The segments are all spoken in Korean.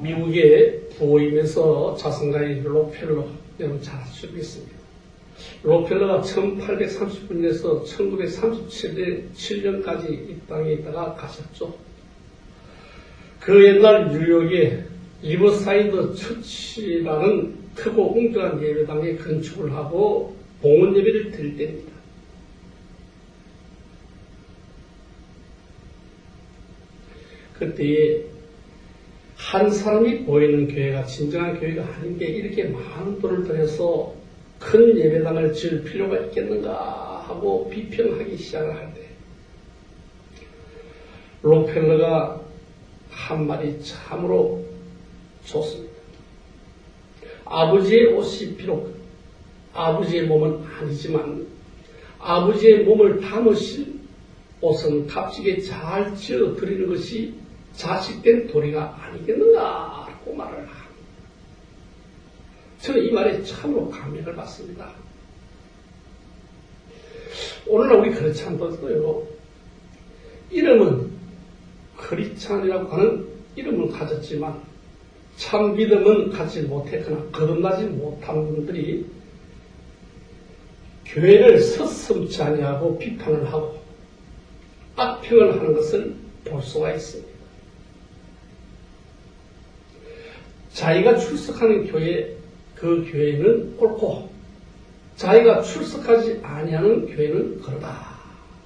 미국의 부호임에서 자선가인 록펠러, 여러분 잘 아시고 있습니다. 록펠러가 1839년에서 1937년까지 이 땅에 있다가 가셨죠. 그 옛날 뉴욕에 리버사이드 처치라는 크고 웅장한 예배당에 건축을 하고 봉헌 예배를 드릴 때입니다. 그때에 한 사람이 보이는 교회가 진정한 교회가 아닌 게 이렇게 많은 돈을 들여서 큰 예배당을 지을 필요가 있겠는가 하고 비평하기 시작을 할 때 록펠러가 한 말이 참으로 좋습니다. 아버지의 옷이 비록 아버지의 몸은 아니지만 아버지의 몸을 담으실 옷은 값지게 잘 지어 드리는 것이 자식된 도리가 아니겠는가 라고 말을 합니다. 저는 이 말에 참으로 감명을 받습니다. 오늘날 우리 크리스찬들도요, 이름은 크리스찬이라고 하는 이름을 가졌지만 참 믿음은 갖지 못했거나 거듭나지 못한 분들이 교회를 서슴지 아니하고 비판을 하고 악평을 하는 것을 볼 수가 있습니다. 자기가 출석하는 교회, 그 교회는 옳고 자기가 출석하지 아니하는 교회는 그러다.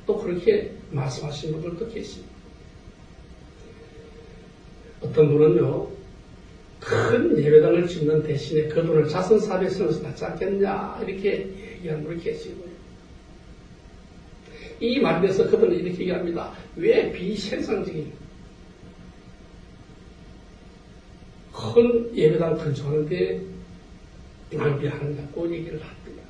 또 그렇게 말씀하시는 분들도 계십니다. 어떤 분은요, 큰 예배당을 짓는 대신에 그 돈을 자선사업에 쓰면서 낫지 않겠냐 이렇게 얘기하는 분이 계시고요. 이 말에 대해서 그분은 이렇게 얘기합니다. 왜 비생산적인 큰 예배당 건축하는데 낭비하느냐고 얘기를 합니다.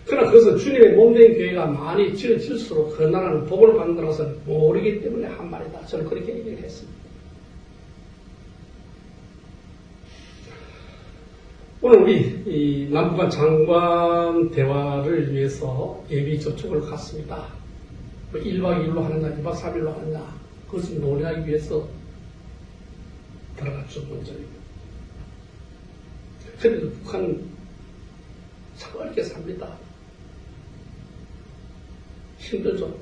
그러나 그것은 주님의 몸된 교회가 많이 지어질수록 그 나라는 복을 받는 것은 모르기 때문에 한 말이다. 저는 그렇게 얘기를 했습니다. 오늘 우리 이 남북한 장관 대화를 위해서 예비 접촉을 갔습니다. 1박 2일로 하느냐, 2박 3일로 하느냐, 그것을 논의하기 위해서 들어갔죠, 먼저입니다. 그런데 북한 참 어렵게 삽니다. 힘들죠.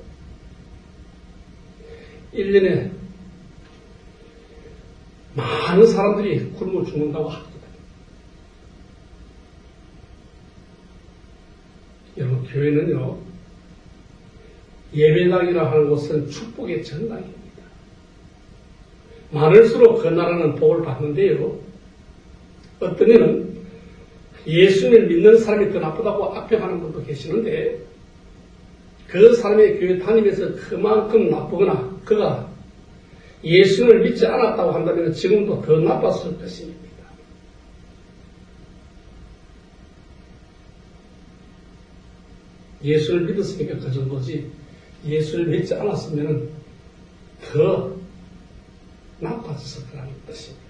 1년에 많은 사람들이 굶어 죽는다고 합니다. 여러분, 교회는요, 예배당이라 하는 것은 축복의 전당입니다. 많을수록 그 나라는 복을 받는데요, 어떤 이는 예수님을 믿는 사람이 더 나쁘다고 악평하는 분도 계시는데, 그 사람의 교회 다니면서 그만큼 나쁘거나 그가 예수님을 믿지 않았다고 한다면 지금도 더 나빴을 것입니다. 예수를 믿었으니까 그 정도지, 예수를 믿지 않았으면 더 나빠졌을 거라는 뜻입니다.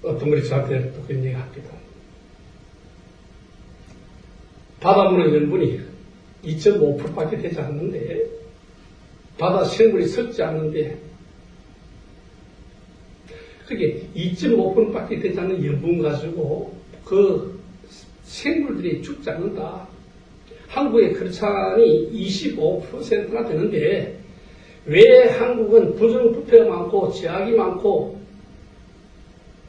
어떤 분이 저한테 또 그런 얘기 합니다. 바닷물의 염분이 2.5%밖에 되지 않는데, 바다 생물이 썩지 않는데, 그게 2.5%밖에 되지 않는 염분 가지고 그 생물들이 죽지 않는다. 한국의 크리스찬이 25%나 되는데 왜 한국은 부정부패가 많고 제약이 많고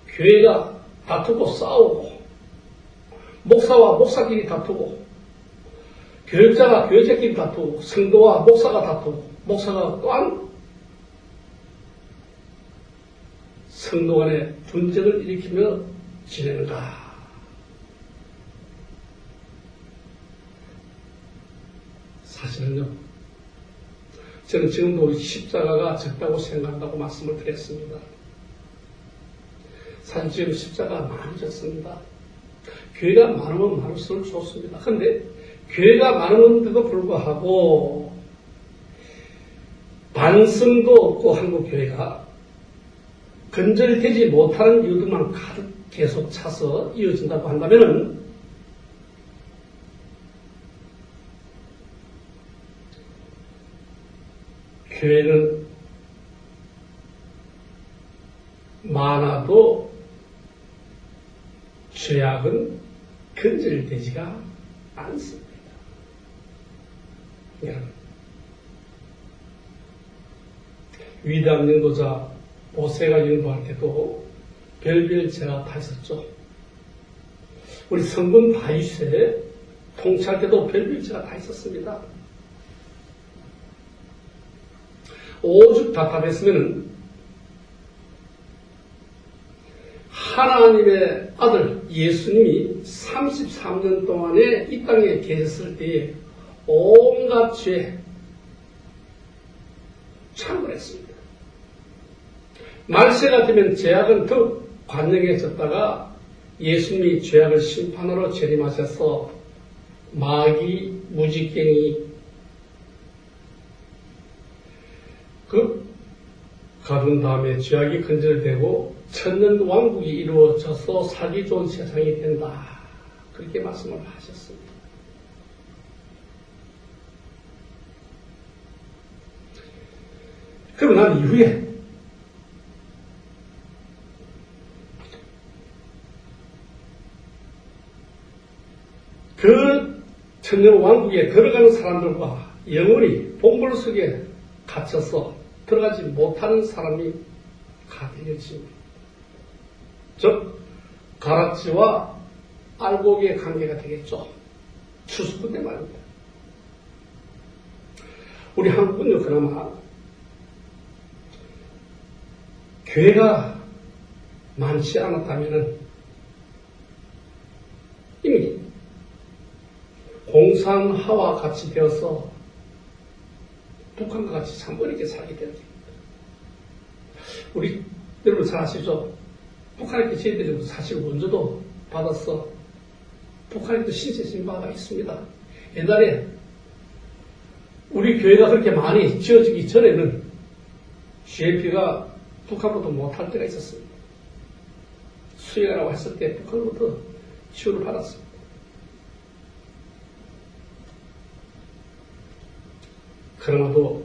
교회가 다투고 싸우고 목사와 목사끼리 다투고 교육자가 교육자끼리 다투고 성도와 목사가 다투고 목사가 또한 성도 간의 분쟁을 일으키며 지내는가? 사실은요, 저는 지금도 십자가가 적다고 생각한다고 말씀을 드렸습니다. 사실 지금 십자가가 많이 적습니다. 교회가 많으면 많을수록 좋습니다. 그런데 교회가 많은데도 불구하고 반성도 없고 한국 교회가 건절되지 못하는 이유들만 가득 계속 차서 이어진다고 한다면은 교회는 많아도 죄악은 근절되지가 않습니다. 여러분, 위대한 인도자 모세가 인도할 때도 별별 죄가 다 있었죠. 우리 성군 다윗에 통치할 때도 별별 죄가 다 있었습니다. 오죽 답답했으면 하나님의 아들 예수님이 33년 동안에 이 땅에 계셨을 때에 온갖 죄 창궐했습니다. 말세가 되면 죄악은 더 관영해졌다가 예수님이 죄악을 심판하러 재림하셔서 마귀, 무지갱이 가둔 다음에 죄악이 근절되고 천년 왕국이 이루어져서 살기 좋은 세상이 된다. 그렇게 말씀을 하셨습니다. 그럼 난 이후에 그 천년 왕국에 들어가는 사람들과 영원히 본물 속에 갇혀서 들어가지 못하는 사람이 가되어집니다. 즉 가락지와 알곡의 관계가 되겠죠. 추수꾼의 말입니다. 우리 한국은요, 그나마 교회가 많지 않았다면 이미 공산화와 같이 되어서 북한과 같이 참 어렵게 살게 될 겁니다. 우리 여러분 잘 아시죠? 북한에게 저희들이 사실 원조도 받아서 북한에도 신체 신바가 있습니다. 옛날에 우리 교회가 그렇게 많이 지어지기 전에는 GLP가 북한보다 못할 때가 있었습니다. 수행하라고 했을 때 북한부터 지원을 받았습니다. 그러나도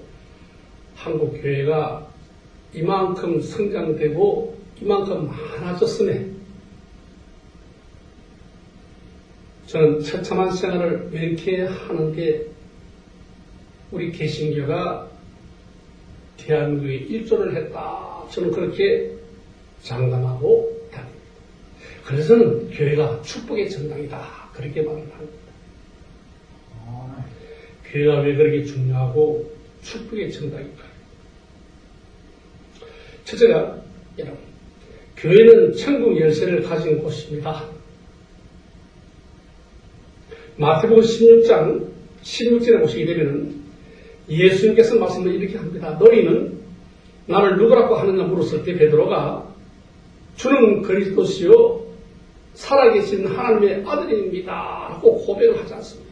한국 교회가 이만큼 성장되고 이만큼 많아졌음에 저는 처참한 생활을 맹쾌하는데 우리 개신교가 대한민국에 일조를 했다. 저는 그렇게 장담하고 다닙니다. 그래서 저는 교회가 축복의 정당이다. 그렇게 말을 합니다. 교회가 왜 그렇게 중요하고 축복의 정당인가? 첫째가 여러분, 교회는 천국 열쇠를 가진 곳입니다. 마태복음 16절에 보시게 되면 예수님께서 말씀을 이렇게 합니다. 너희는 나를 누구라고 하느냐 물었을 때 베드로가 주는 그리스도시요 살아계신 하나님의 아들입니다 라고 고백을 하지 않습니까?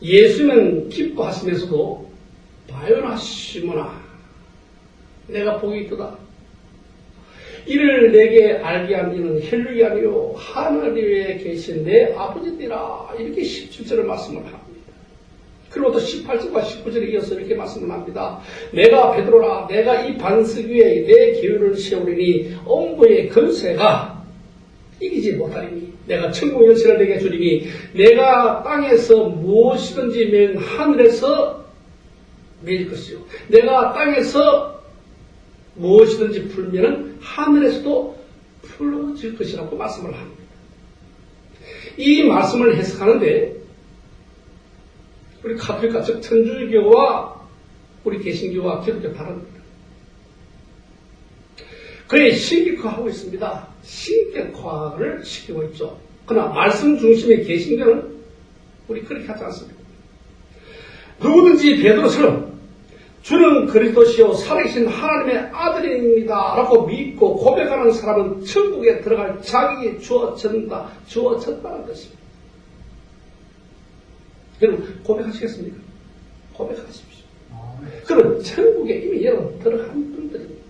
예수는 기뻐하시면서도 바요나 시모나 내가 복이 있도다. 이를 내게 알게 한 이는 혈육이 아니요 하늘 위에 계신 내 아버지니라. 이렇게 17절을 말씀을 합니다. 그리고 또 18절과 19절에 이어서 이렇게 말씀을 합니다. 내가 베드로라. 내가 이 반석 위에 내 계율을 세우리니 엄부의 권세가 이기지 못하리니 내가 천국 열쇠를 내게 주리니 내가 땅에서 무엇이든지 맨 하늘에서 매일 것이요 내가 땅에서 무엇이든지 풀면은 하늘에서도 풀어질 것이라고 말씀을 합니다. 이 말씀을 해석하는데 우리 카톨릭과 즉 천주교와 우리 개신교와 기독교 다릅니다. 그의 신격화하고 있습니다. 신격화를 시키고 있죠. 그러나 말씀 중심의 개신교는 우리 그렇게 하지 않습니다. 누구든지 베드로처럼 주는 그리스도시요 살아계신 하나님의 아들입니다 라고 믿고 고백하는 사람은 천국에 들어갈 자격이 주어졌다는 것입니다. 여러분 고백하시겠습니까? 고백하십시오. 그럼 천국에 이미 여러분 들어간 분들입니다.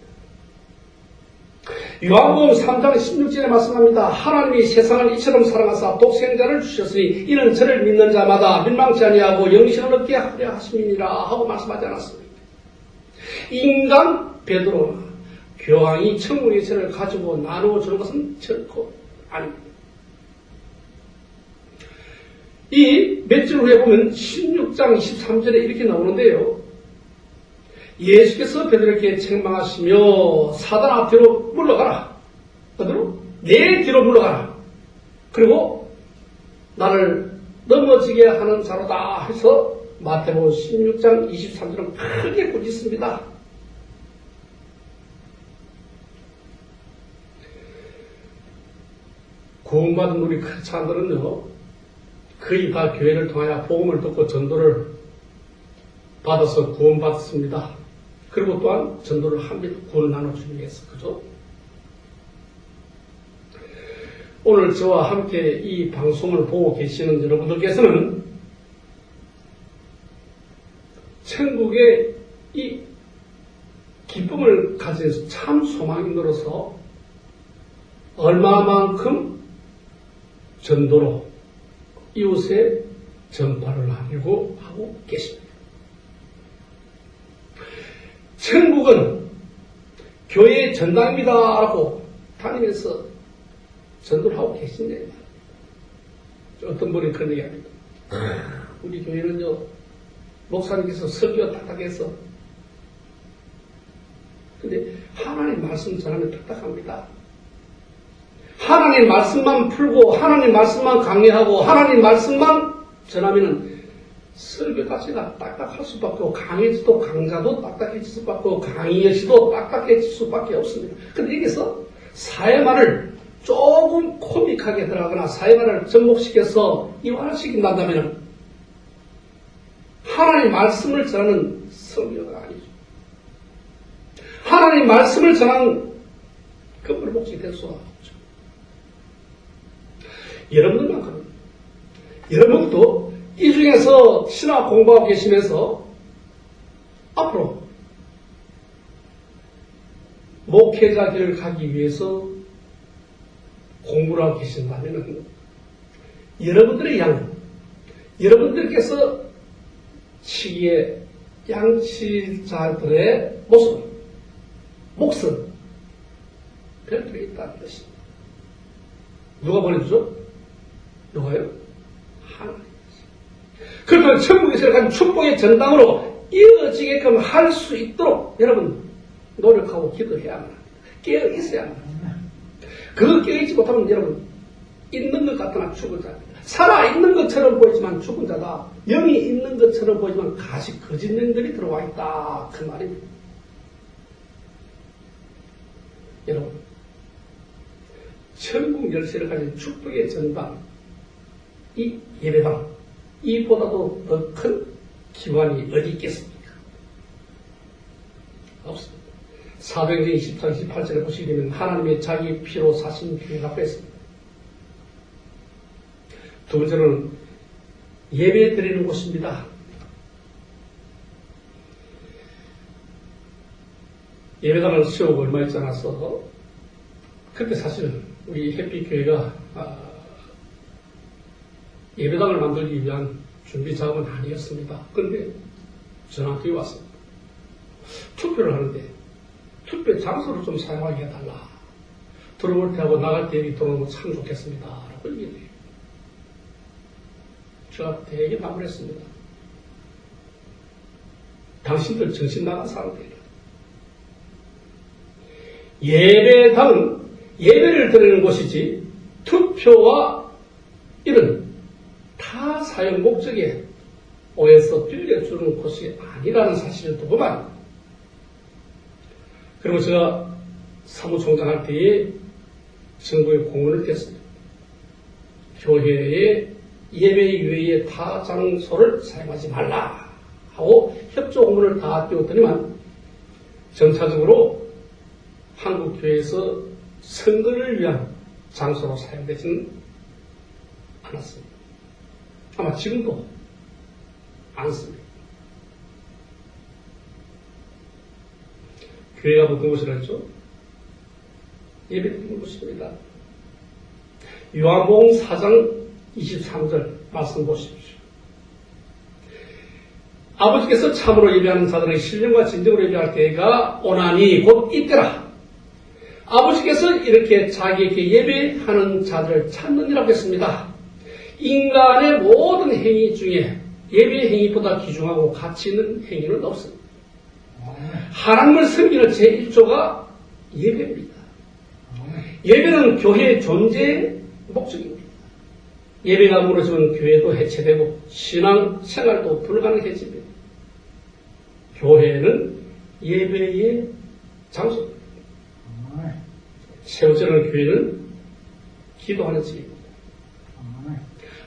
요한복음 3장 16절에 말씀합니다. 하나님이 세상을 이처럼 사랑하사 독생자를 주셨으니 이는 저를 믿는 자마다 멸망치 아니하고 영생을 얻게 하려 하심이니라 하고 말씀하지 않았습니까? 인간 베드로나 교황이 천국의 세를 가지고 나누어 주는 것은 결코 아닙니다. 이 몇 절 후에 보면 16장 23절에 이렇게 나오는데요. 예수께서 베드로에게 책망하시며 사단 앞뒤로 물러가라. 어디로? 내 뒤로 물러가라. 그리고 나를 넘어지게 하는 자로다 해서 마태복음 16장 23절은 크게 꾸짖습니다. 구원받은 우리 크리스찬들은요, 거의 다 교회를 통하여 복음을 듣고 전도를 받아서 구원받습니다. 그리고 또한 전도를 합니다. 구원을 나눠주기 위해서. 그죠? 오늘 저와 함께 이 방송을 보고 계시는 여러분들께서는 천국의 이 기쁨을 가진 참 소망인으로서 얼마만큼 전도로 이웃의 전파를 하려고 하고 계십니다. 천국은 교회의 전당입니다라고 다니면서 전도를 하고 계신데, 어떤 분이 그런 얘기 합니다. 우리 교회는요, 목사님께서 설교가 딱딱해서, 근데 하나님 말씀 전하면 딱딱합니다. 하나님 말씀만 풀고 하나님 말씀만 강의하고 하나님 말씀만 전하면은 설교 자체가 딱딱할 수밖에 없고 강의도 강자도 딱딱해질 수밖에 없고 강의여시도 딱딱해질 수밖에 없습니다. 근데 여기서 사회말을 조금 코믹하게 들어가거나 사회말을 접목시켜서 이완시킨다면 하나님 말씀을 전하는 설교가 아니죠. 하나님 말씀을 전하는 그분의 목적이 될 수가 없죠. 여러분들만큼 여러분도 이 중에서 신학 공부하고 계시면서 앞으로 목회자 길을 가기 위해서 공부를 하고 계신다면 여러분들의 여러분들께서 시기의 양치자들의 몫은 별도에 있다는 것입니다. 누가 보내주죠? 누가요? 하나님. 그러면 천국에서 가진 축복의 전당으로 이어지게끔 할 수 있도록 여러분 노력하고 기도해야만 합니다. 깨어 있어야만 합니다. 그거 깨어있지 못하면 여러분 있는 것 같으나 죽은 자입니다. 살아있는 것처럼 보이지만 죽은 자다. 영이 있는 것처럼 보이지만 가시 거짓년들이 들어와 있다. 그 말입니다. 여러분 천국 열쇠를 가진 축복의 전당, 이 예배당, 이보다도 더 큰 기관이 어디 있겠습니까? 없습니다. 사도행전 24, 28절에 보시게 되면 하나님의 자기 피로 사신 교회라고 했습니다. 두 번째는 예배 드리는 곳입니다. 예배당을 세우고 얼마 있지 않아서 그때 사실은 우리 햇빛교회가 예배당을 만들기 위한 준비 작업은 아니었습니다. 그런데 전화통이 왔습니다. 투표를 하는데 투표 장소를 좀 사용하게 해달라. 들어올 때하고 나갈 때 들어오면 참 좋겠습니다. 라고 얘기해요. 제가 되게 반문했습니다. 당신들 정신 나간 사람들이라. 예배당은 예배를 드리는 곳이지 투표와 이런 타 사용 목적에 오해서 빌려주는 곳이 아니라는 사실을 두고만, 그리고 제가 사무총장 할 때에 정부에 공문을 냈습니다. 교회의 예배 이외의 타 장소를 사용하지 말라 하고 협조 공문을 다 띄웠더니만 점차적으로 한국교회에서 선거를 위한 장소로 사용되지는 않았습니다. 아마 지금도 않습니다. 교회가 어떤 곳이라 했죠? 예배 드리는 곳입니다. 요한복음 4장 23절 말씀 보십시오. 아버지께서 참으로 예배하는 자들의 신령과 진정으로 예배할 때가 오나니 곧 이때라. 아버지께서 이렇게 자기에게 예배하는 자들을 찾느니라고 했습니다. 인간의 모든 행위 중에 예배 행위보다 귀중하고 가치 있는 행위는 없습니다. 하나님을 섬기는 제1조가 예배입니다. 예배는 교회의 존재의 목적입니다. 예배가 무너지면 교회도 해체되고 신앙 생활도 불가능해집니다. 교회는 예배의 장소입니다. 세우자는 교회는 기도하는 집입니다.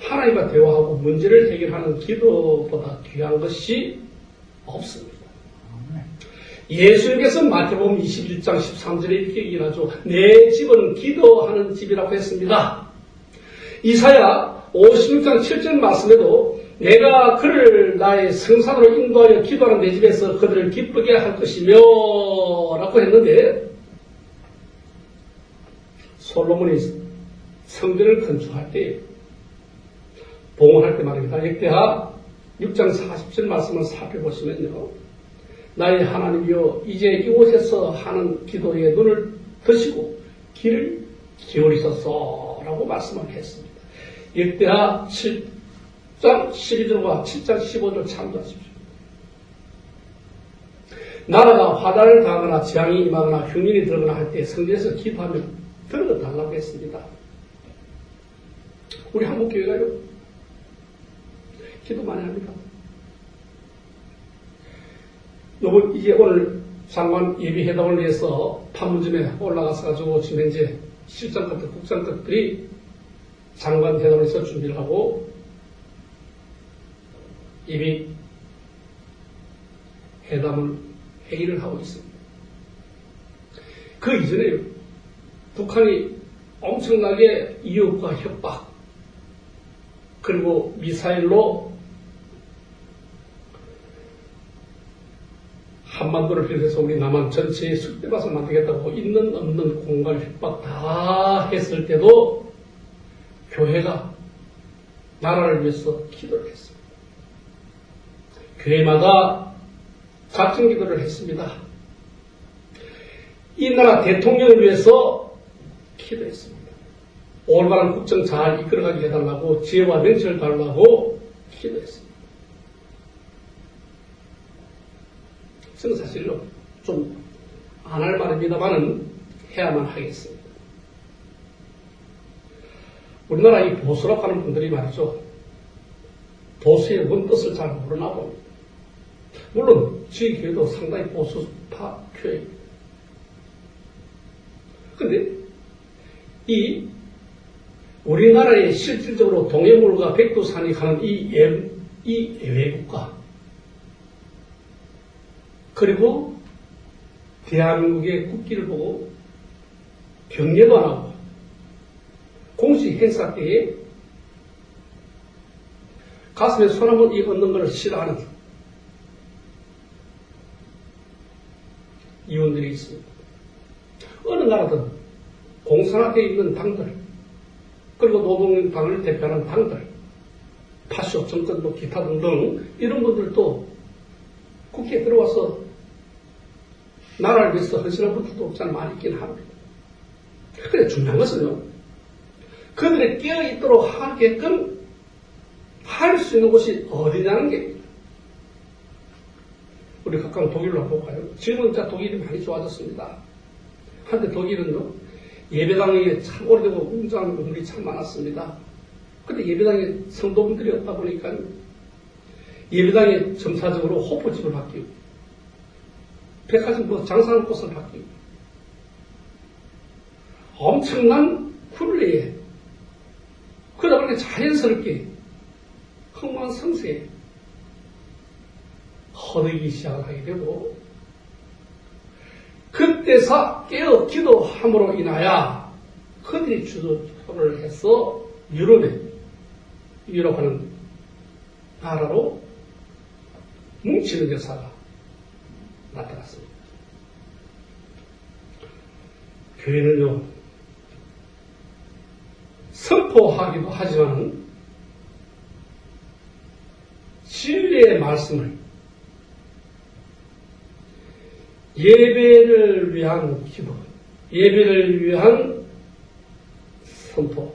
하나님과 대화하고 문제를 해결하는 기도보다 귀한 것이 없습니다. 예수님께서 마태복음 21장 13절에 이렇게 얘기하죠. 내 집은 기도하는 집이라고 했습니다. 이사야 56장 7절 말씀에도 내가 그를 나의 성산으로 인도하여 기도하는 내 집에서 그들을 기쁘게 할 것이며 라고 했는데 솔로몬이 성전을 건축할 때 봉헌할 때 말입니다. 역대하 6장 40절 말씀을 살펴보시면요. 나의 하나님이여 이제 이곳에서 하는 기도에 눈을 드시고 귀를 기울이소서라고 말씀을 했습니다. 역대하 7장 12절과 7장 15절 참조하십시오. 나라가 화단을 당하거나 재앙이 임하거나 흉년이 들거나 할 때 성전에서 기도하면 들어달라고 했습니다. 우리 한국교회가요 기도 많이 합니다. 이제 오늘 장관 예비회담을 위해서 판문점에 올라가서 가지고 지금 현재 실장급들, 국장급들이 장관 회담에서 준비를 하고 예비 회담을 회의를 하고 있습니다. 그 이전에 북한이 엄청나게 위협과 협박 그리고 미사일로 한반도를 비롯해서 우리 남한 전체에 쑥대밭을 만들겠다고 있는 없는 공갈 협박 다 했을 때도 교회가 나라를 위해서 기도를 했습니다. 교회마다 작정 기도를 했습니다. 이 나라 대통령을 위해서 기도했습니다. 올바른 국정 잘 이끌어가게 해달라고 지혜와 명철을 달라고 기도했습니다. 저는 사실로 좀 안 할 말입니다만은 해야만 하겠습니다. 우리나라 이 보수라고 하는 분들이 말이죠. 보수의 원뜻을 잘 모르나 봅니다. 물론 저희 교회도 상당히 보수파 교회입니다. 그런데 이 우리나라에 실질적으로 동해물과 백두산이 가는 이 외국가 그리고 대한민국의 국기를 보고 경례도 안 하고 공식 행사 때에 가슴에 손 한번 얹는 것을 싫어하는 의원들이 있습니다. 어느 나라든 공산화되어 있는 당들 그리고 노동당을 대표하는 당들 파쇼, 정권, 기타 등등 이런 분들도 국회에 들어와서 나라를 위해서 헌신한 분들도 없잖아 많이 있긴 합니다. 그런데 중요한 것은요. 그들이 깨어있도록 하게끔 할 수 있는 곳이 어디냐는 게 우리 가까운 독일로 한번 볼까요? 지금은 독일이 많이 좋아졌습니다. 한때 독일은요. 예배당에 참 오래되고 웅장한 분들이 참 많았습니다. 그런데 예배당에 성도분들이 없다 보니까 예배당에 점차적으로 호프집을 바뀌고 백화점 장사하는 곳을 바뀌고 엄청난 굴레에 그러다 보니 자연스럽게 흥망 성쇠에 허덕이기 시작을 하게 되고 그때서 깨어 기도함으로 인하여 그들이 주도를 해서 유럽하는 나라로 뭉치는 역사가 나타났습니다. 교회는요, 선포하기도 하지만 진리의 말씀을 예배를 위한 기도, 예배를 위한 선포.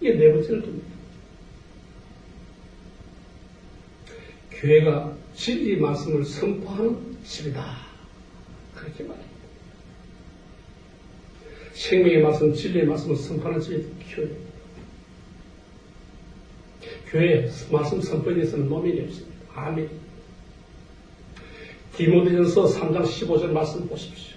이게 네 번째를 둡니다. 교회가 진리 말씀을 선포하는 집이다. 그렇게 말합니다. 생명의 말씀, 진리의 말씀을 선포하는 집이 교회입니다. 교회 말씀 선포에 대해서는 노면이 없습니다. 아멘. 디모데전서 3장 15절 말씀 보십시오.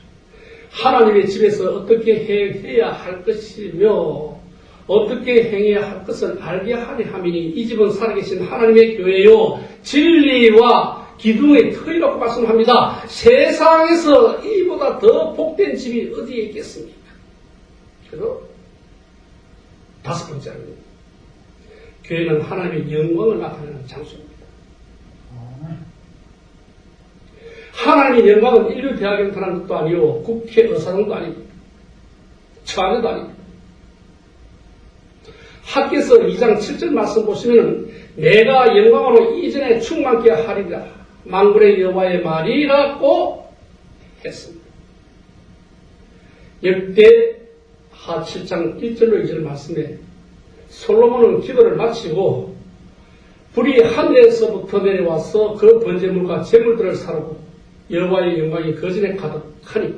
하나님의 집에서 어떻게 행해야 할 것이며 어떻게 행해야 할 것을 알게 하려 함이니 이 집은 살아계신 하나님의 교회요 진리와 기둥의 터이라고 말씀합니다. 세상에서 이보다 더 복된 집이 어디에 있겠습니까? 그래서 다섯 번째는 교회는 하나님의 영광을 나타내는 장소입니다. 하나님의 영광은 인류 대학에 나타나는 것도 아니고 국회 의사당도 아니고 처하도 아니고 학개서 2장 7절 말씀 보시면 내가 영광으로 이전에 충만케 하리라 만군의 여호와의 말이라고 했습니다. 역대하 7장 1절로 2절 말씀에 솔로몬은 기도를 마치고 불이 하늘에서부터 내려와서 그 번제물과 제물들을 사르고 여호와의 영광이 그 전에 가득하니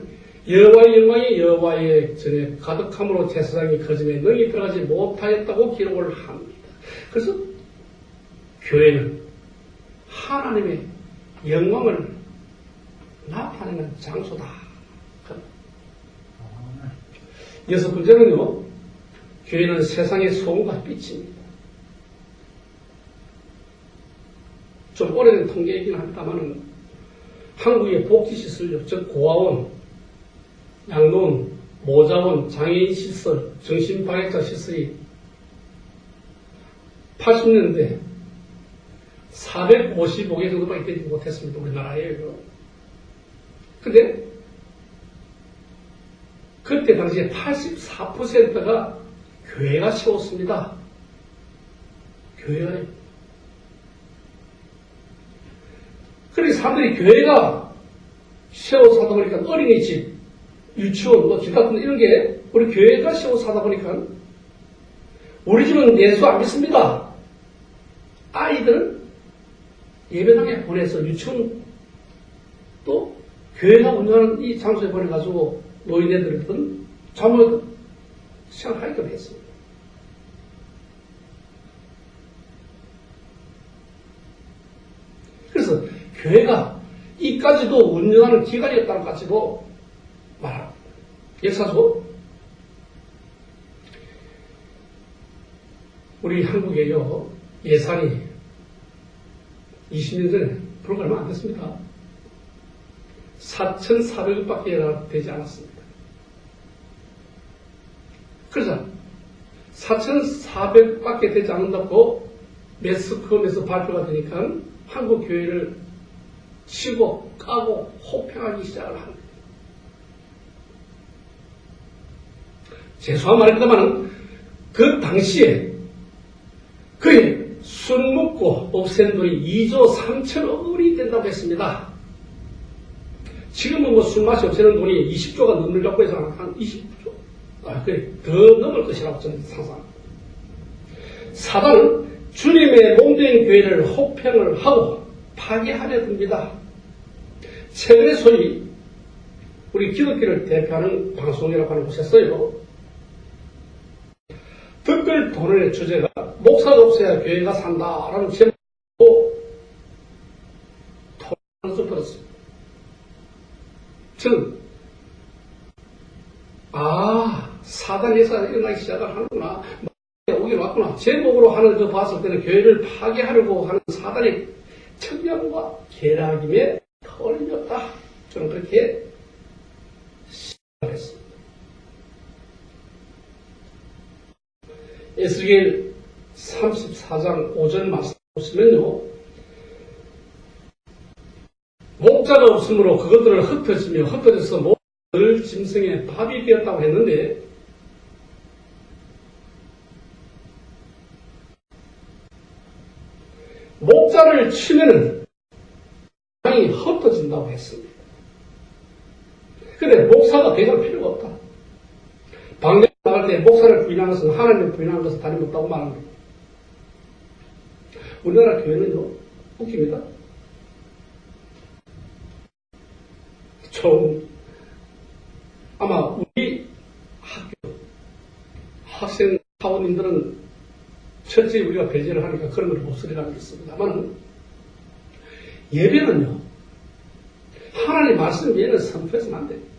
여호와의 영광이 여호와의 전에 가득함으로 제사장이 그 전에 능히 들어가지 못하였다고 기록을 합니다. 그래서 교회는 하나님의 영광을 나타내는 장소다. 여섯 번째는요, 교회는 세상의 소금과 빛입니다. 좀 오래된 통계이긴 합니다만은 한국의 복지시설, 즉 고아원, 양로원, 모자원, 장애인시설, 정신방해자 시설이 80년대 455개 정도밖에 되지 못했습니다. 우리나라에. 근데 그때 당시에 84%가 교회가 세웠습니다. 교회가. 그러니까 사람들이 교회가 세워서 하다 보니까 어린이집, 유치원, 뭐 집 같은 이런 게 우리 교회가 세워서 하다 보니까 우리 집은 예수 안 믿습니다. 아이들은 예배당에 보내서 유치원 또 교회가 운영하는 이 장소에 보내가지고 노인네들은 잠을 생각하게끔 했습니다. 그래서 교회가 이까지도 운영하는 기관이었다는 까지도 말합니다. 역사적으로 우리 한국에요 예산이 20년 전에 불과 얼마 안 됐습니다. 4,400억밖에 되지 않았습니다. 그러자 4,400억밖에 되지 않는다고 매스컴에서 발표가 되니까 한국 교회를 치고 까고 호평하기 시작을 합니다. 죄송한 말입니다만 그 당시에 그의 술 먹고 없앤 돈이 2조 3천억 원이 된다고 했습니다. 지금은 뭐 술 맛이 없애는 돈이 20조가 넘는다고 해서 한 20조. 더 넘을 것이라고 저는 상상합니다. 사단은 주님의 몸된 교회를 혹평을 하고 파괴하려 듭니다. 최근에 소위 우리 기독교를 대표하는 방송이라고 하는 곳에서요. 댓글 토론의 주제가 목사가 없어야 교회가 산다라는 제목으로 토론을 좀 들었습니다. 저는 사단에서 일어나기 시작을 하는구나. 오긴 왔구나. 제목으로 하는 거 봤을 때는 교회를 파괴하려고 하는 사단의 청량과 계략임에 털렸다. 저는 그렇게 생각했습니다. 에스겔 34장 5절 말씀 보시면요. 목자가 없으므로 그것들을 흩어지며 흩어져서 늘 짐승의 밥이 되었다고 했는데 목자를 치면은 신앙이 흩어진다고 했습니다. 근데 목사가 대할 필요가 없다. 방송 나갈 때 목사를 부인하는 것은 하나님을 부인하는 것은 다름없다고 말합니다. 우리나라 교회는요, 웃깁니다. 좀 아마 우리 학생 사원님들은 철저히 우리가 배제를 하니까 그런 걸 못 쓰리라고 있습니다만 예배는요, 하나님 말씀 외에는 선포해서는 안 됩니다.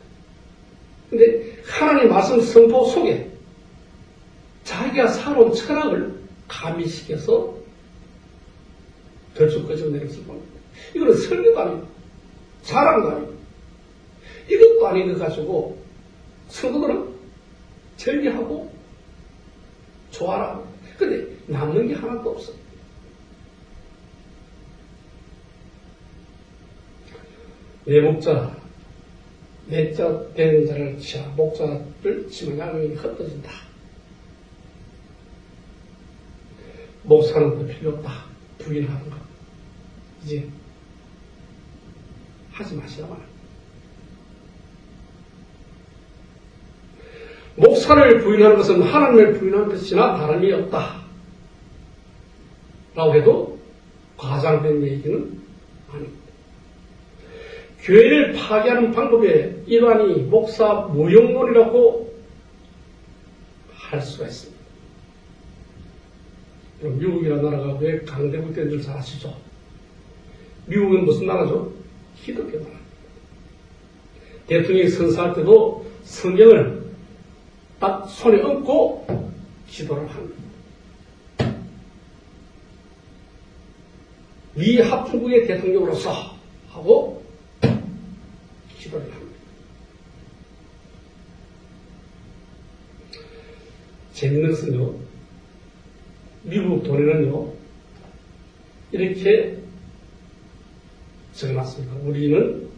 근데 하나님 말씀 선포 속에 자기가 살아온 철학을 가미시켜서 덜쭉거져 내렸을 겁니다. 이거는 설교가 아닙니다. 자랑도 아닙니다. 이것도 아닌 것 가지고 성도들은 절개하고 좋아라. 근데 남는 게 하나도 없어요. 내목자, 내자 되는 자를 치아, 목자를 치면 양면이 흩어진다. 목사는 더 필요 없다. 부인하는 것. 이제 하지 마시라고 합니다. 목사를 부인하는 것은 하나님을 부인하는 것이나 다름이 없다. 라고 해도 과장된 얘기는 아닙니다. 교회를 파괴하는 방법의 일환이 목사 무용론이라고 할 수가 있습니다. 미국이라는 나라가 왜 강대국된 줄 잘 아시죠? 미국은 무슨 나라죠? 기독교 나라. 대통령이 선사할 때도 성경을 딱 손에 얹고 기도를 합니다. 미 합중국의 대통령으로서 하고 기도를 합니다. 재밌는 것은요, 미국 돈에는요, 이렇게 적어놨습니다. 우리는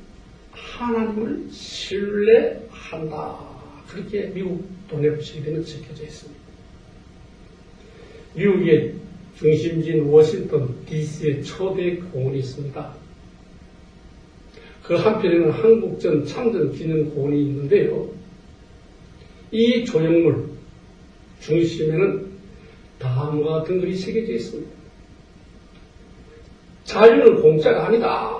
하나님을 신뢰한다. 그렇게 미국 돈에 붙이기에는 적혀져 있습니다. 미국의 중심지인 워싱턴 DC에 초대 공원이 있습니다. 그 한편에는 한국전 참전 기념 공원이 있는데요. 이 조형물 중심에는 다음과 같은 글이 새겨져 있습니다. 자유는 공짜가 아니다.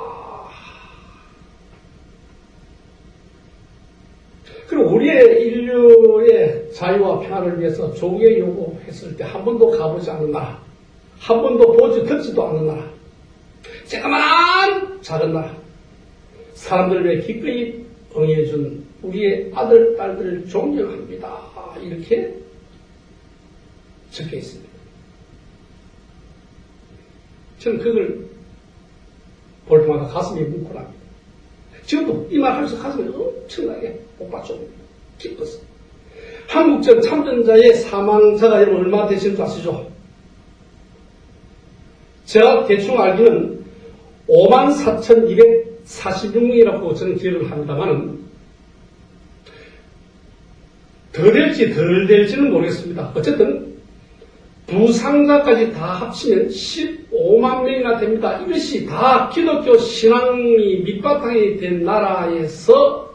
그리고 우리의 인류의 자유와 평화를 위해서 조국에 요구했을 때 한 번도 가보지 않은 나라, 한 번도 보지 듣지도 않은 나라, 새까만 작은 나라, 사람들을 위해 기꺼이 응해준 우리의 아들, 딸들을 존경합니다. 이렇게 적혀 있습니다. 저는 그걸 볼 때마다 가슴이 뭉클합니다. 지금도 이 말 하면서 가슴이 엄청나게 복받쳐 기뻤어요. 한국전 참전자의 사망자가 여러분 얼마 되시는 줄 아시죠? 제가 대충 알기는 54,246명이라고 저는 기억을 합니다만 더 될지 덜 될지는 모르겠습니다. 어쨌든 부상자까지 다 합치면 15만 명이나 됩니다. 이것이 다 기독교 신앙이 밑바탕이 된 나라에서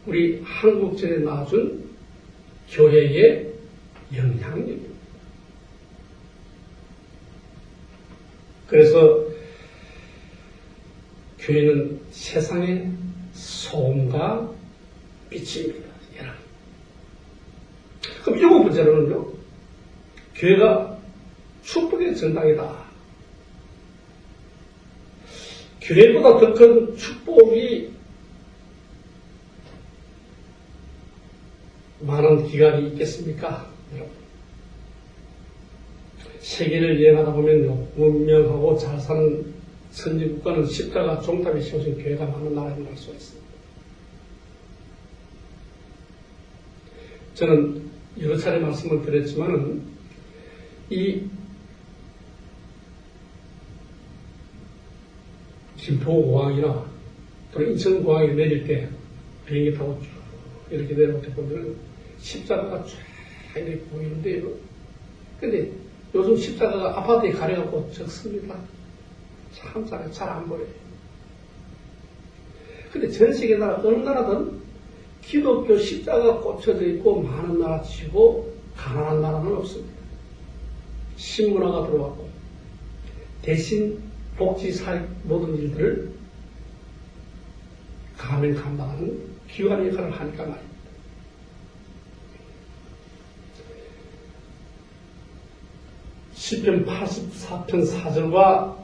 우리 한국전에 나와준 교회의 영향력입니다. 그래서 교회는 세상의 소음과 빛입니다. 여러분. 그럼 일곱 번째로는요, 교회가 축복의 전당이다. 교회보다 더 큰 축복이 많은 기관이 있겠습니까? 여러분. 세계를 여행하다 보면요, 문명하고 잘 사는 선진국가는 십자가 종탑에 씌워진 교회가 많은 나라를 알 수가 있습니다. 저는 여러 차례 말씀을 드렸지만은, 이 김포공항이나 또는 인천공항에 내릴 때 비행기 타고 쭉 이렇게 내려올 때 보면 십자가가 쫙 이렇게 보이는데요. 근데 요즘 십자가가 아파트에 가려갖고 적습니다. 참 잘 안 보여요. 근데 전 세계 나라 어느 나라든 기독교 십자가 꽂혀져 있고 많은 나라 치고 가난한 나라는 없습니다. 신문화가 들어왔고 대신 복지사회 모든 일들을 가면 감당하는 귀한 역할을 하니까 말입니다. 시편 84편 4절과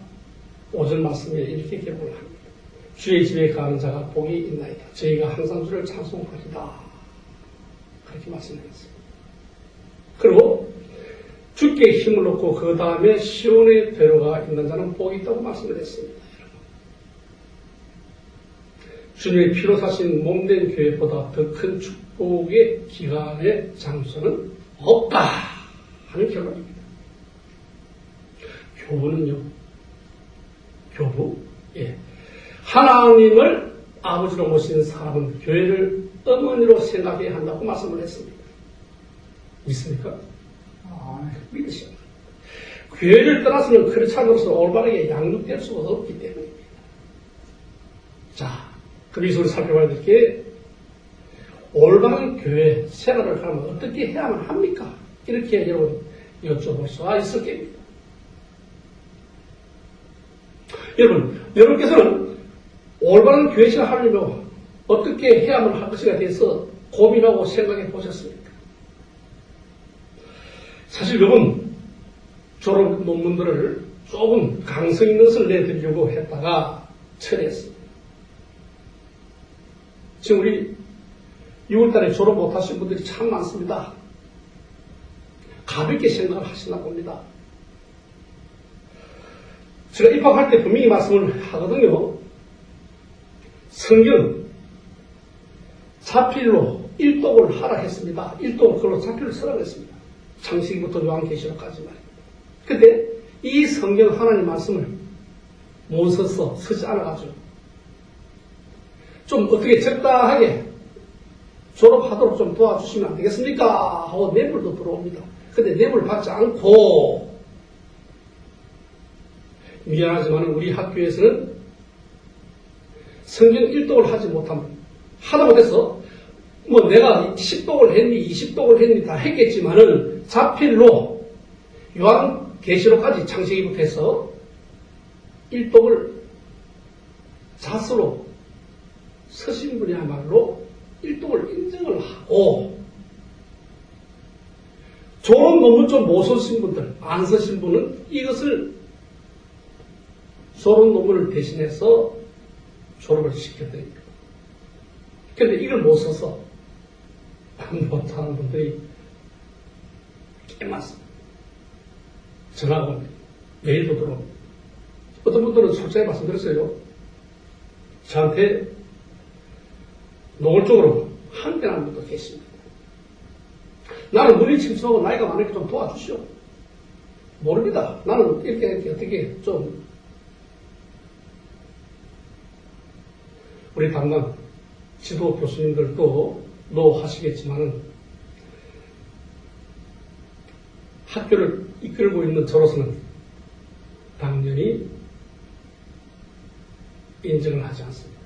5절 말씀에 이렇게 기록을 합니다. 주의 집에 가는 자가 복이 있나이다. 저희가 항상 주를 찬송하리다. 그렇게 말씀하셨습니다. 그리고 주께 힘을 얻고 그 다음에 시온의 대로가 있는 자는 복이 있다고 말씀을 했습니다. 주님의 피로 사신 몸된 교회보다 더 큰 축복의 기간의 장소는 없다 하는 결론입니다. 교부는요, 교부, 예. 하나님을 아버지로 모신 사람은 교회를 어머니로 생각해야 한다고 말씀을 했습니다. 믿습니까? 믿으시오. 교회를 떠나서는 그렇지 않으로서 올바르게 양육될 수가 없기 때문입니다. 자, 그래서 우리 살펴봐야 될 게 올바른 교회 생활을 하면 어떻게 해야만 합니까? 이렇게 여러분 여쭤볼 수가 있을 겁니다. 여러분께서는 올바른 교회 생활을 하려면 어떻게 해야만 할 것인가에 대해서 고민하고 생각해 보셨습니까? 사실 여러분 졸업 논문들을 조금 강성 있는 것을 내드리려고 했다가 철회했습니다. 지금 우리 6월달에 졸업 못하신 분들이 참 많습니다. 가볍게 생각을 하시나 봅니다. 제가 입학할 때 분명히 말씀을 하거든요. 성경 자필로 1독을 하라 했습니다. 1독을 그걸로 자필로 쓰라고 했습니다. 창세기부터 요한계시록까지 말입니다. 근데 이 성경 하나님 말씀을 못 써서 쓰지 않아가지고 좀 어떻게 적당하게 졸업하도록 좀 도와주시면 안 되겠습니까? 하고 뇌물도 들어옵니다. 근데 뇌물 받지 않고 미안하지만 우리 학교에서는 성경 1독을 하지 못하면 하다 못해서 뭐 내가 10독을 했니 20독을 했니 다 했겠지만은 자필로 요한계시록까지 창세기부터 해서 1독을 자수로 서신 분이야말로 1독을 인정을 하고 좋은 논문 좀 못 쓰신 분들, 안 쓰신 분은 이것을 좋은 논문을 대신해서 졸업을 시켜드립니다. 그런데 이걸 못 써서 못하는 분들이 꽤 많습니다. 전화가 옵니다. 메일도 들어옵니다. 어떤 분들은 솔직히 말씀드렸어요. 저한테 노골적으로 항변하는 분도 계십니다. 나는 물리 침수하고 나이가 많으니까 좀 도와주시오. 모릅니다. 나는 이렇게 어떻게 좀 우리 담당 지도 교수님들도 노하시겠지만은 학교를 이끌고 있는 저로서는 당연히 인정을 하지 않습니다.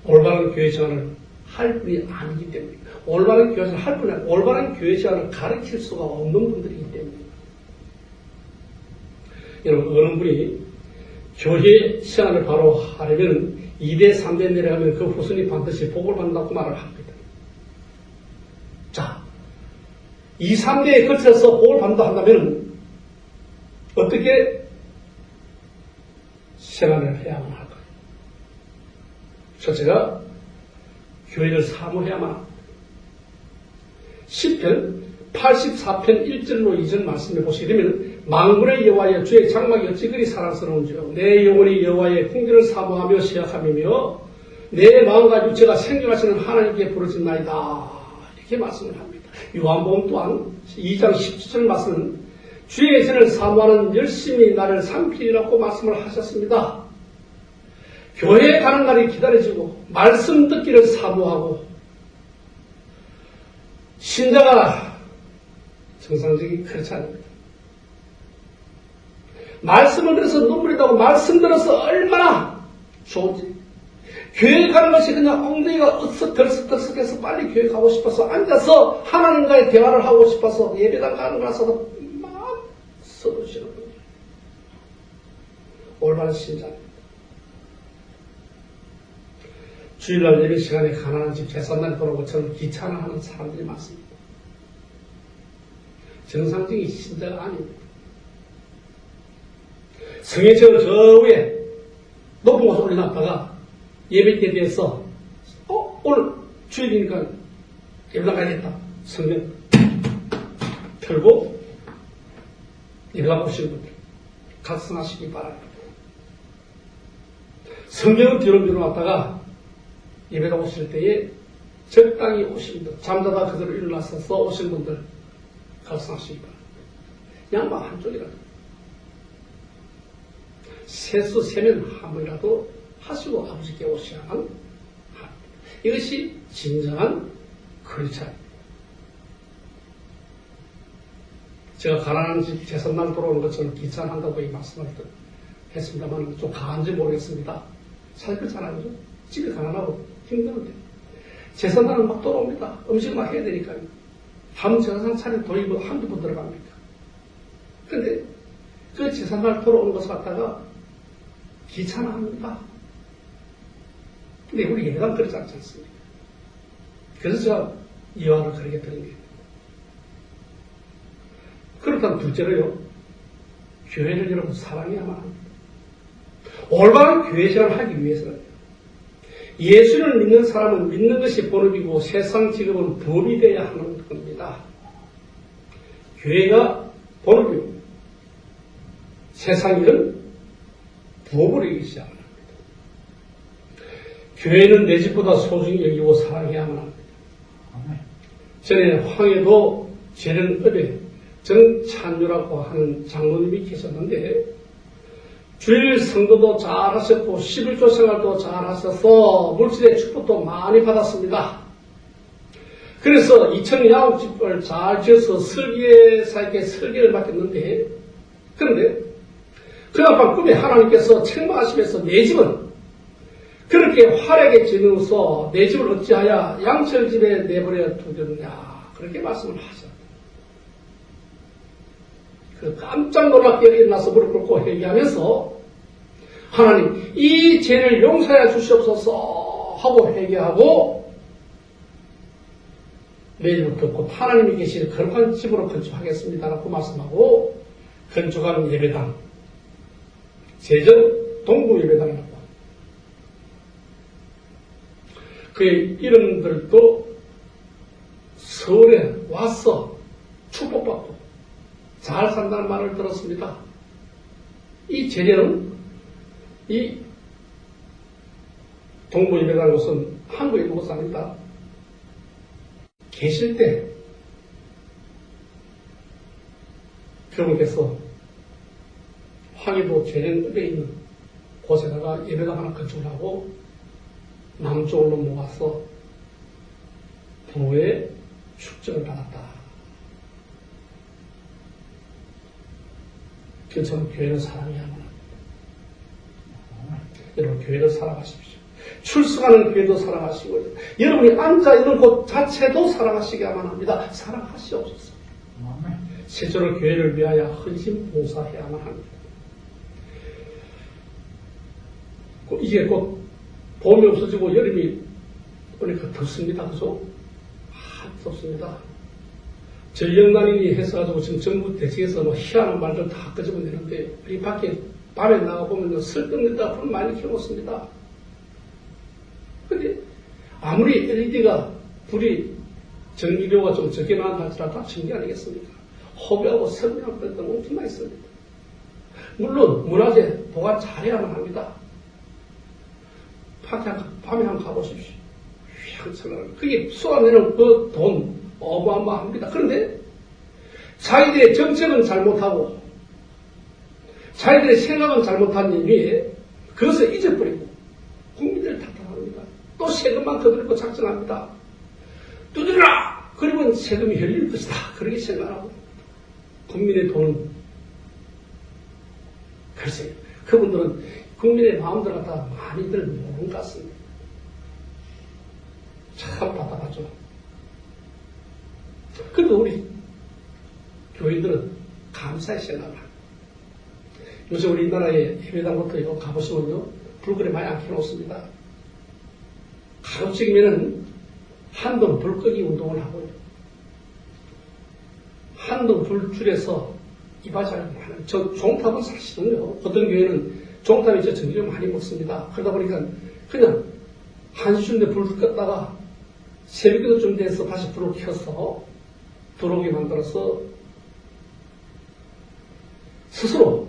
올바른 교회 생활을 할 분이 아니기 때문에 올바른 교회 생활을 할 분이 아니라 올바른 교회 생활을 가르칠 수가 없는 분들이기 때문입니다. 여러분 어느 분이 교회 생활을 바로 하려면 2대 3대 내려가면 그 후손이 반드시 복을 받는다고 말을 합니다. 자, 2, 3대에 걸쳐서 복을 받는다 한다면 어떻게 생활을 해야만 할까요? 첫째가 교회를 사모해야만 합니다. 시편 84편 1절로 2절 말씀해 보시게 되면 만군의 여호와여 주의 장막이 어찌 그리 사랑스러운지요 내 영혼이 여호와의 풍기를 사모하며 시약함이며 내 마음과 육체가 생존하시는 하나님께 부르짖나이다 이렇게 말씀을 합니다. 요한복음 또한 2장 17절 말씀은 주의 전을 사모하는 열심히 나를 삼키리라고 말씀을 하셨습니다. 교회에 가는 날이 기다려지고 말씀 듣기를 사모하고 신자가 정상적인 그렇지 않습니다. 말씀을 들어서 눈물이 나고 말씀 들어서 얼마나 좋은지. 교회 가는 것이 그냥 엉덩이가 덜썩덜썩해서 빨리 교회 가고 싶어서 앉아서 하나님과의 대화를 하고 싶어서 예배당 가는 거라서도 막 써두시는 거예요. 올바른 신자입니다. 주일날 예배 시간에 가난한 집 제삿날 돌아오고 저는 귀찮아하는 사람들이 많습니다. 정상적인 신자가 아닙니다. 성회체를 저 위에 높은 곳에 올려놨다가 예배 때에 대해서 오늘 주일이니까 예배당 가야겠다. 성경 펴고 예배당 오시는 분들 각성하시기 바랍니다. 성경은 뒤로 밀어놨다가 예배당 오실 때에 적당히 오신 분들, 잠자다 그대로 일어나서 오신 분들 각성하시기 바랍니다. 양방 한쪽이라도 세수 세면 한 번이라도 하시고 아버지께 오셔야만 합니다. 이것이 진정한 크리스찬입니다. 제가 가난한 집 제삿날 돌아오는 것처럼 귀찮한다고 이 말씀을 했습니다만 좀 가한지 모르겠습니다. 사실 그렇잖아요. 집이 가난하고 힘드는데 제삿날은 막 돌아옵니다. 음식 막 해야 되니까요. 밤 제사상 차릴 돈이 뭐 한두 번 들어갑니까? 그런데 그 제삿날 돌아오는 것을 갖다가 귀찮아합니다. 근데 우리 예배당 그렇지 않지 않습니까? 그래서 제가 이화를 그렇게 드린 거예요. 그렇다면 둘째로요, 교회를 여러분 사랑해야만 합니다. 올바른 교회 생활을 하기 위해서는 예수를 믿는 사람은 믿는 것이 본업이고 세상 직업은 부업이 되어야 하는 겁니다. 교회가 본업이고 세상 일은 부업을 이기 시작합니다. 교회는 내 집보다 소중히 여기고 사랑해야만 합니다. 전에 황해도 재련읍에 정찬유라고 하는 장로님이 계셨는데 주일 성도도 잘 하셨고 11조 생활도 잘 하셔서 물질의 축복도 많이 받았습니다. 그래서 2층 야옥집을 잘 지어서 설계사에게 설계를 맡겼는데 그런데 그날 꿈에 하나님께서 책망하시면서 내 집은 그렇게 화려하게 지으면서 내 집을 어찌하여 양철집에 내버려 두겠느냐 그렇게 말씀을 하셨다. 그 깜짝 놀랍게 일어나서 무릎 꿇고 회개하면서 하나님 이 죄를 용서해 주시옵소서 하고 회개하고 내일부터 곧 하나님이 계신 거룩한 집으로 건축하겠습니다라고 말씀하고 건축하는 예배당 제전 동구 예배당이라고 그의 이름들도 서울에 와서 축복받고 잘 산다는 말을 들었습니다. 이 재련은 이 동부 예배당 곳은 한국에 있는 곳은 아닙니다. 계실 때 그분께서 황해도 재련읍에 있는 곳에다가 예배당 하나 건축을 하고 남쪽으로 모아서 부의 축적을 받았다. 그래서 저는 교회를 사랑해야만 합니다. 여러분 교회를 사랑하십시오. 출석하는 교회도 사랑하시고 여러분이 앉아있는 곳 자체도 사랑하시기야만 합니다. 사랑하시옵소서. 세조로 교회를 위하여 헌신 봉사해야만 합니다. 이제 곧 봄이 없어지고 여름이 오니까 덥습니다. 그죠? 덥습니다. 전력난이 해서가지고 지금 정부 대책에서 뭐 희한한 말들 다 끄집어내는데 우리 밖에 밤에 나가보면 설득내다 불 많이 켜놓습니다. 근데 아무리 LED가 불이 전기료가 좀 적게 나온다 할지라도 다 전기 아니겠습니까? 호배하고 설명하고 그랬던 엄청 많이 있습니다. 물론 문화재 보관 잘해야만 합니다. 밤에 한번 가보십시오. 휘황찬란한 그게 쏟아내는 그 돈 어마어마합니다. 그런데 자기들의 정책은 잘못하고 자기들의 생각은 잘못한 이유에 그것을 잊어버리고 국민들을 탓하합니다. 또 세금만 더 들고 작정합니다. 두드려라! 그러면 세금이 흘릴 것이다. 그렇게 생각하고 국민의 돈은 글쎄요. 그분들은 국민의 마음들 갖다 많이들 모르는 것 같습니다. 참 답답하죠. 그래도 우리 교인들은 감사의 생각을 합니다. 요새 우리나라의 예배당부터 가보시면요, 불길에 많이 안 켜놓습니다. 가로치기면은 한동 불 끄기 운동을 하고요. 한동 불 줄여서 이바지를 하는, 종탑은 사실은요, 어떤 교회는 종탑에 전기를 많이 먹습니다. 그러다 보니까 그냥 한시쯤에 불을 껐다가 새벽에도 돼서 다시 불을 켜서 들어오게 만들어서 스스로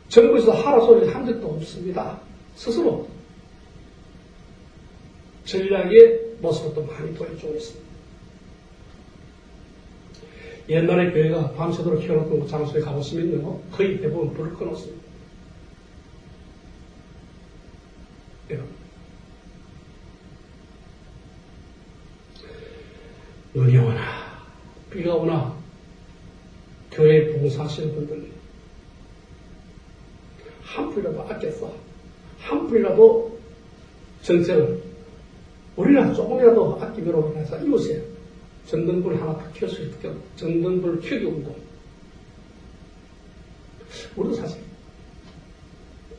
정부에서 하라 소리를 한 적도 없습니다. 스스로 전략의 모습도 많이 보여주고 있습니다. 옛날에 교회가 밤새도록 켜놓던 장소에 가보시면요, 거의 대부분 불을 꺼놓습니다. 눈이 오나 비가 오나 교회에 봉사하시는 분들 한 푼이라도 아껴서 한 푼이라도 정책을 우리가 조금이라도 아끼므로 해서 이웃에 전등불 하나 다 켤 수 있게 전등불 켜기 운동. 우리도 사실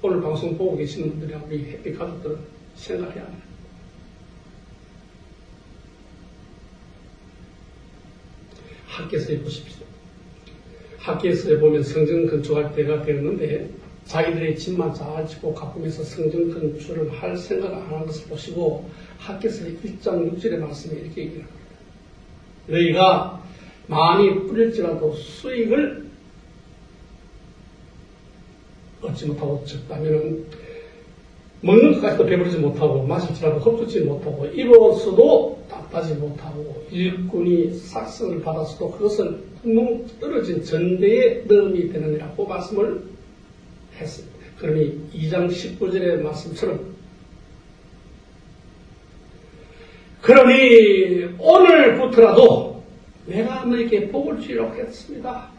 오늘 방송 보고 계시는 분들이랑 우리 햇빛 가족들은 생각해야 합니다. 학교에서 보십시오. 학교에서 보면 성전 건축할 때가 되었는데 자기들의 집만 잘 짓고 가꾸면서 성전 건축을 할 생각을 안 하는 것을 보시고 학교에서 1장 6절의 말씀에 이렇게 얘기합니다. 너희가 많이 뿌릴지라도 수익을 얻지 못하고 적다면은 먹는 것까지도 배부르지 못하고 마실지라도 흡수지 못하고 입어서도 답하지 못하고 일꾼이 삭성을 받았어도 그것은 tung 떨어진 전대에 넣음이 되느니라고 말씀을 했습니다. 그러니 2장 19절의 말씀처럼 그러니 오늘부터라도 내가 너에게 복을 주려고 했습니다.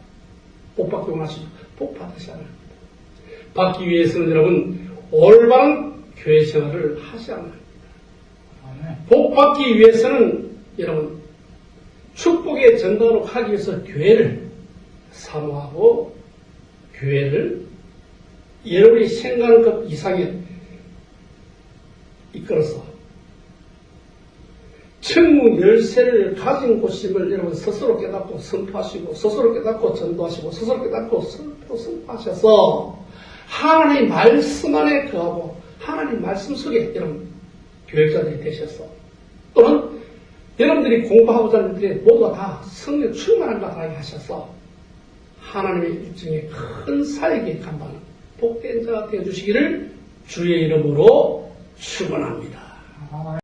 복 받고 나시죠. 복 받으셔야 합니다. 받기 위해서는 여러분 올바른 교회 생활을 하셔야 합니다. 복 받기 위해서는 여러분 축복의 전당으로 가기 위해서 교회를 사모하고 교회를 여러분이 생각하는 것 이상에 이끌어서 천국 열쇠를 가진 곳임을 여러분 스스로 깨닫고 선포하시고 스스로 깨닫고 전도하시고 스스로 깨닫고 선포하셔서 하나님의 말씀 안에 거하고 하나님 말씀 속에 여러분 교육자들이 되셔서 또는 여러분들이 공부하고자 하는 분들이 모두가 다 성령 충만한다 하셔서 하나님의 일정의 큰 사역에 감당하는 복된 자가 되어주시기를 주의 이름으로 축원합니다.